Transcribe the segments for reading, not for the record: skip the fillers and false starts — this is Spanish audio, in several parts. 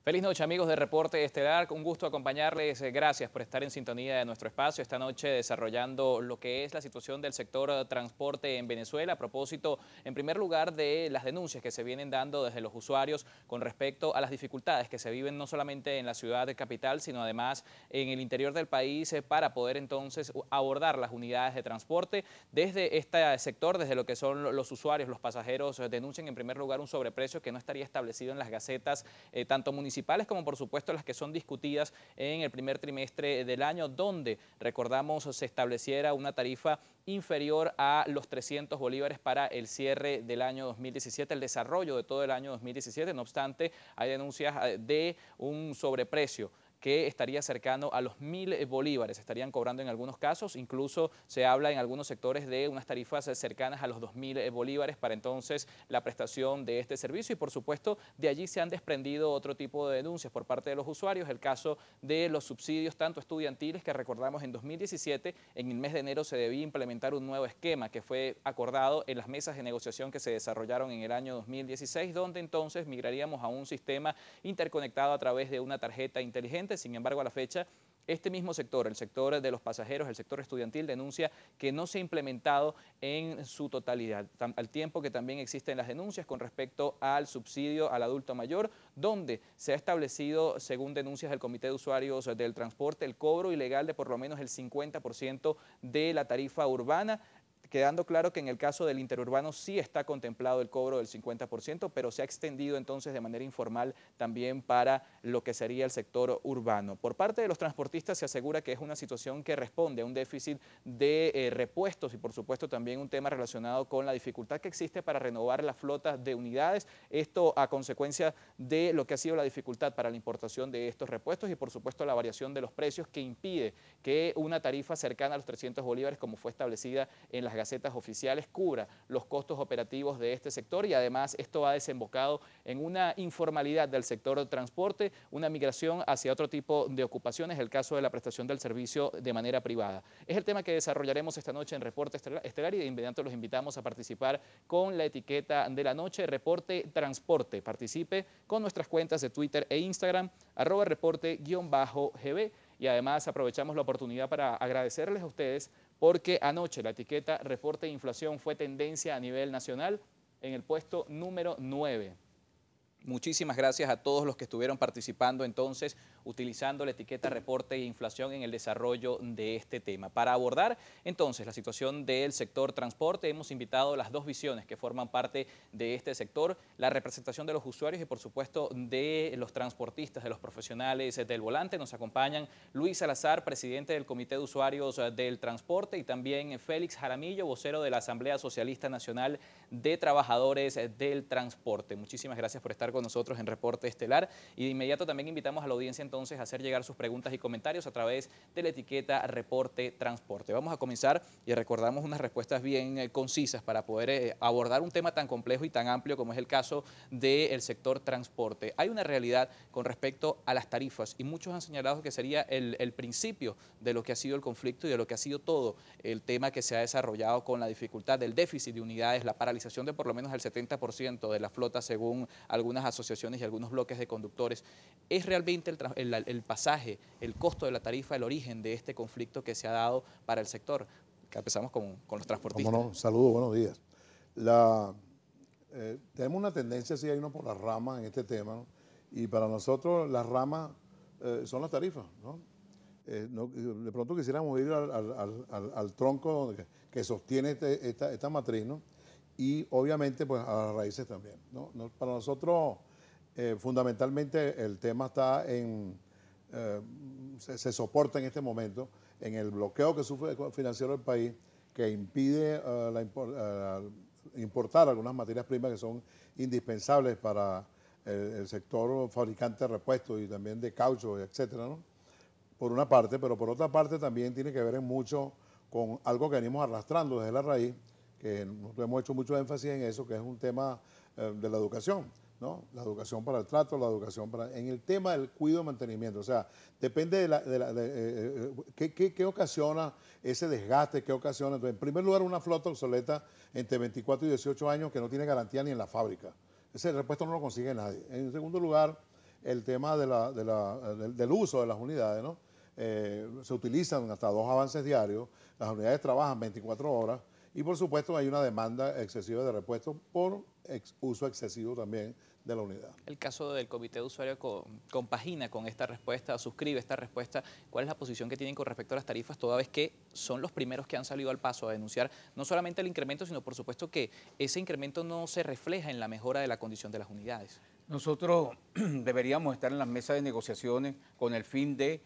Feliz noche, amigos de Reporte Estelar. Un gusto acompañarles. Gracias por estar en sintonía de nuestro espacio esta noche desarrollando lo que es la situación del sector transporte en Venezuela. A propósito, en primer lugar, de las denuncias que se vienen dando desde los usuarios con respecto a las dificultades que se viven no solamente en la ciudad de capital, sino además en el interior del país para poder entonces abordar las unidades de transporte. Desde este sector, desde lo que son los usuarios, los pasajeros, denuncian en primer lugar un sobreprecio que no estaría establecido en las gacetas tanto municipales como por supuesto las que son discutidas en el primer trimestre del año, donde, recordamos, se estableciera una tarifa inferior a los 300 bolívares para el cierre del año 2017, el desarrollo de todo el año 2017. No obstante, hay denuncias de un sobreprecio que estaría cercano a los 1.000 bolívares, estarían cobrando en algunos casos, incluso se habla en algunos sectores de unas tarifas cercanas a los 2.000 bolívares para entonces la prestación de este servicio y por supuesto de allí se han desprendido otro tipo de denuncias por parte de los usuarios, el caso de los subsidios tanto estudiantiles que recordamos en 2017, en el mes de enero se debía implementar un nuevo esquema que fue acordado en las mesas de negociación que se desarrollaron en el año 2016, donde entonces migraríamos a un sistema interconectado a través de una tarjeta inteligente. Sin embargo, a la fecha, este mismo sector, el sector de los pasajeros, el sector estudiantil, denuncia que no se ha implementado en su totalidad, al tiempo que también existen las denuncias con respecto al subsidio al adulto mayor, donde se ha establecido, según denuncias del Comité de Usuarios del Transporte, el cobro ilegal de por lo menos el 50% de la tarifa urbana, quedando claro que en el caso del interurbano sí está contemplado el cobro del 50%, pero se ha extendido entonces de manera informal también para lo que sería el sector urbano. Por parte de los transportistas se asegura que es una situación que responde a un déficit de repuestos y por supuesto también un tema relacionado con la dificultad que existe para renovar la flota de unidades, esto a consecuencia de lo que ha sido la dificultad para la importación de estos repuestos y por supuesto la variación de los precios que impide que una tarifa cercana a los 300 bolívares como fue establecida en las gacetas oficiales cubra los costos operativos de este sector y además esto ha desembocado en una informalidad del sector de transporte, una migración hacia otro tipo de ocupaciones, el caso de la prestación del servicio de manera privada. Es el tema que desarrollaremos esta noche en Reporte Estelar y de inmediato los invitamos a participar con la etiqueta de la noche, Reporte Transporte. Participe con nuestras cuentas de Twitter e Instagram, @reporte_gb. Y además aprovechamos la oportunidad para agradecerles a ustedes porque anoche la etiqueta Reporte de Inflación fue tendencia a nivel nacional en el puesto número 9. Muchísimas gracias a todos los que estuvieron participando entonces utilizando la etiqueta reporte e inflación en el desarrollo de este tema. Para abordar entonces la situación del sector transporte hemos invitado las dos visiones que forman parte de este sector, la representación de los usuarios y por supuesto de los transportistas, de los profesionales del volante. Nos acompañan Luis Salazar, presidente del Comité de Usuarios del Transporte y también Félix Jaramillo, vocero de la Asamblea Socialista Nacional de Trabajadores del Transporte. Muchísimas gracias por estar con nosotros en Reporte Estelar y de inmediato también invitamos a la audiencia entonces a hacer llegar sus preguntas y comentarios a través de la etiqueta Reporte Transporte. Vamos a comenzar y recordamos unas respuestas bien concisas para poder abordar un tema tan complejo y tan amplio como es el caso del sector transporte. Hay una realidad con respecto a las tarifas y muchos han señalado que sería el principio de lo que ha sido el conflicto y de lo que ha sido todo el tema que se ha desarrollado con la dificultad del déficit de unidades, la paralización de por lo menos el 70% de la flota según algunas asociaciones y algunos bloques de conductores. ¿Es realmente el pasaje, el costo de la tarifa, el origen de este conflicto que se ha dado para el sector? Que empezamos con los transportistas. Cómo no, saludos, buenos días. Tenemos una tendencia, sí, a irnos por las ramas en este tema, ¿no? Y para nosotros las ramas son las tarifas, ¿no? De pronto quisiéramos ir al tronco que sostiene esta matriz, ¿no? Y obviamente pues a las raíces también, ¿no? Para nosotros fundamentalmente el tema está se soporta en este momento en el bloqueo que sufre el financiero del país que impide importar algunas materias primas que son indispensables para el sector fabricante de repuestos y también de caucho, etcétera, ¿no? Por una parte, pero por otra parte también tiene que ver en mucho con algo que venimos arrastrando desde la raíz, que nosotros hemos hecho mucho énfasis en eso, que es un tema de la educación, ¿no? La educación para el trato, la educación en el tema del cuidado y mantenimiento. O sea, depende qué ocasiona ese desgaste, qué ocasiona. Entonces, en primer lugar, una flota obsoleta entre 24 y 18 años que no tiene garantía ni en la fábrica. Ese repuesto no lo consigue nadie. En segundo lugar, el tema del uso de las unidades, ¿no? Se utilizan hasta 2 avances diarios, las unidades trabajan 24 horas y por supuesto hay una demanda excesiva de repuestos por uso excesivo también de la unidad. El caso del comité de usuarios compagina con esta respuesta, suscribe esta respuesta. ¿Cuál es la posición que tienen con respecto a las tarifas, toda vez que son los primeros que han salido al paso a denunciar no solamente el incremento, sino por supuesto que ese incremento no se refleja en la mejora de la condición de las unidades? Nosotros deberíamos estar en las mesas de negociaciones con el fin de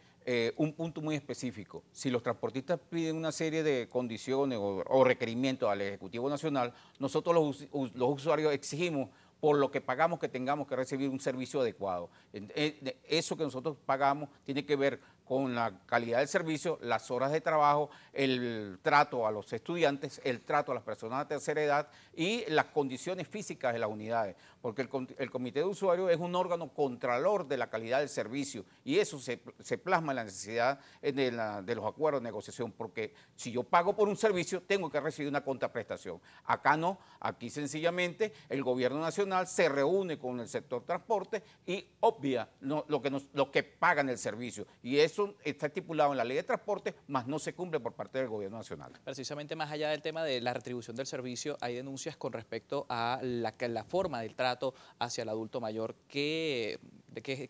un punto muy específico. Si los transportistas piden una serie de condiciones o requerimientos al Ejecutivo Nacional, nosotros los usuarios exigimos por lo que pagamos que tengamos que recibir un servicio adecuado. Eso que nosotros pagamos tiene que ver con la calidad del servicio, las horas de trabajo, el trato a los estudiantes, el trato a las personas de tercera edad y las condiciones físicas de las unidades, porque el comité de usuarios es un órgano contralor de la calidad del servicio y eso se plasma en la necesidad de los acuerdos de negociación, porque si yo pago por un servicio, tengo que recibir una contraprestación. Acá no, aquí sencillamente el gobierno nacional se reúne con el sector transporte y obvia lo que pagan el servicio, y eso está estipulado en la ley de transporte, mas no se cumple por parte del gobierno nacional. Precisamente más allá del tema de la retribución del servicio, hay denuncias con respecto a la forma del trato hacia el adulto mayor. ¿Qué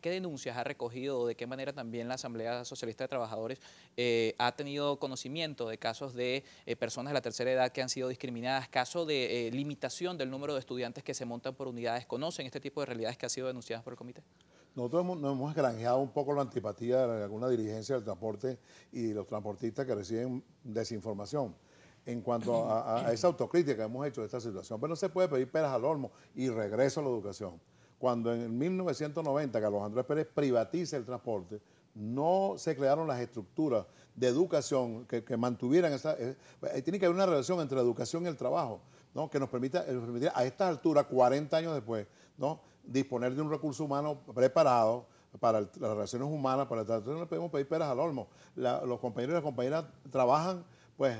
denuncias ha recogido o de qué manera también la Asamblea Socialista de Trabajadores ha tenido conocimiento de casos de personas de la tercera edad que han sido discriminadas, casos de limitación del número de estudiantes que se montan por unidades? ¿Conocen este tipo de realidades que han sido denunciadas por el comité? Nosotros nos hemos granjeado un poco la antipatía de alguna dirigencia del transporte y de los transportistas que reciben desinformación en cuanto a esa autocrítica que hemos hecho de esta situación. Pero no se puede pedir peras al olmo y regreso a la educación. Cuando en 1990 Carlos Andrés Pérez privatiza el transporte, no se crearon las estructuras de educación que mantuvieran esa... tiene que haber una relación entre la educación y el trabajo, ¿no? Que nos permita a estas alturas, 40 años después, ¿no? Disponer de un recurso humano preparado para las relaciones humanas, para el trato. No le podemos pedir peras al olmo. Los compañeros y las compañeras trabajan pues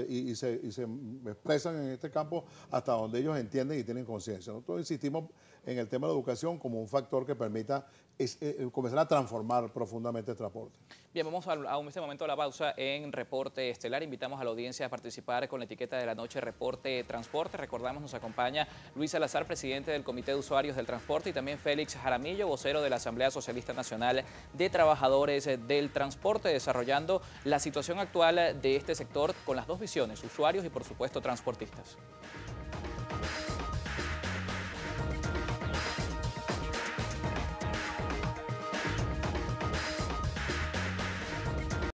y se expresan en este campo hasta donde ellos entienden y tienen conciencia. Nosotros insistimos en el tema de la educación como un factor que permita comenzar a transformar profundamente el transporte. Bien, vamos a este momento a la pausa en Reporte Estelar. Invitamos a la audiencia a participar con la etiqueta de la noche Reporte Transporte. Recordamos, nos acompaña Luis Salazar, presidente del Comité de Usuarios del Transporte, y también Félix Jaramillo, vocero de la Asamblea Socialista Nacional de Trabajadores del Transporte, desarrollando la situación actual de este sector con las dos visiones, usuarios y por supuesto transportistas.